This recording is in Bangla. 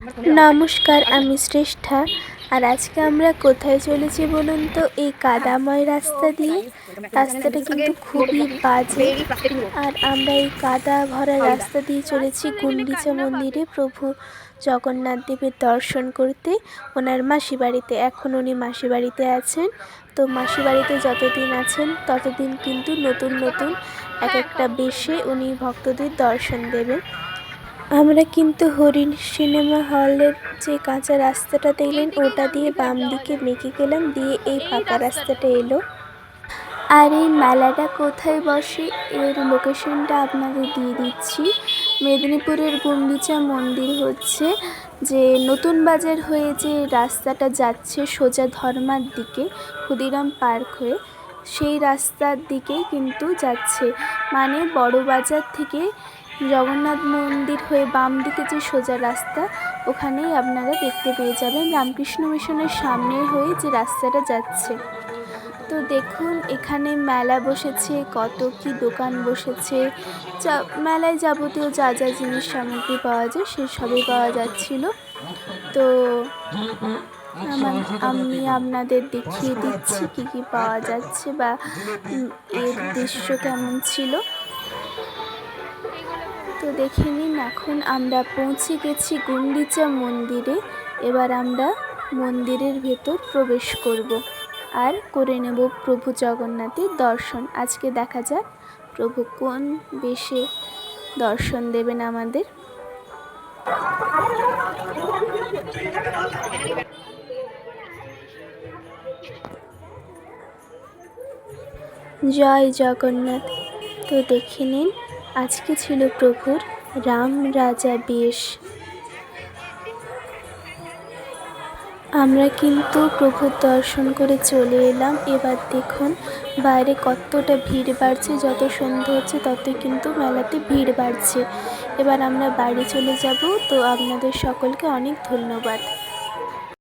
নমস্কার, আমি শ্রেষ্ঠা। আর আজকে আমরা কোথায় চলেছি বলুন তো? এই কাদাময় রাস্তা দিয়ে। রাস্তাটা কিন্তু খুবই বাজে। আর আমরা এই কাদা ভরা রাস্তা দিয়ে চলেছি গুন্ডিচা মন্দিরে প্রভু জগন্নাথ দেবের দর্শন করতে ওনার মাসি বাড়িতে। এখন উনি মাসি বাড়িতে আছেন। তো মাসি বাড়িতে যতদিন আছেন ততদিন কিন্তু নতুন নতুন এক একটা বেশে উনি ভক্তদের দর্শন দেবেন। আমরা কিন্তু হরিণ সিনেমা হলের যে কাঁচা রাস্তাটা দেখলেন ওটা দিয়ে বাম দিকে মেকে গেলাম, দিয়ে এই ফাঁকা রাস্তাটা এলো। আর এই মেলাটা কোথায় বসে এর লোকেশনটা আপনাদের দিয়ে দিচ্ছি। মেদিনীপুরের গুন্ডিচা মন্দির হচ্ছে যে নতুন বাজার হয়ে যে রাস্তাটা যাচ্ছে সোজা ধর্মার দিকে ক্ষুদিরাম পার্ক হয়ে, সেই রাস্তার দিকেই কিন্তু যাচ্ছে। মানে বড় বাজার থেকে জগন্নাথ মন্দির হয়ে বাম দিকে যে সোজা রাস্তা, ওখানেই আপনারা দেখতে পেয়ে যাবেন রামকৃষ্ণ মিশনের সামনে হয়ে যে রাস্তাটা যাচ্ছে। তো দেখুন এখানে মেলা বসেছে, কত কি দোকান বসেছে। মেলায় যাবতীয় যা যা জিনিস সামগ্রী পাওয়া যায় সেসবই পাওয়া যাচ্ছিল। তো আমি আপনাদের দেখিয়ে দিচ্ছি কি কি পাওয়া যাচ্ছে বা এর দৃশ্য কেমন ছিল। তো দেখে নিন, এখন আমরা পৌঁছে গেছি গুন্ডিচা মন্দিরে। এবার আমরা মন্দিরের ভেতর প্রবেশ করব আর করে নেব প্রভু জগন্নাথের দর্শন। আজকে দেখা যাক প্রভু কোন বেশে দর্শন দেবেন আমাদের। জয় জগন্নাথ। তো দেখে নিন, আজকে ছিল প্রভুর রাম রাজা বেশ। আমরা কিন্তু প্রভুর দর্শন করে চলে এলাম। এবার দেখুন বাইরে কতটা ভিড় বাড়ছে, যত সন্ধ্যা হচ্ছে ততই কিন্তু মেলাতে ভিড় বাড়ছে। এবার আমরা বাড়ি চলে যাব। তো আপনাদের সকলকে অনেক ধন্যবাদ।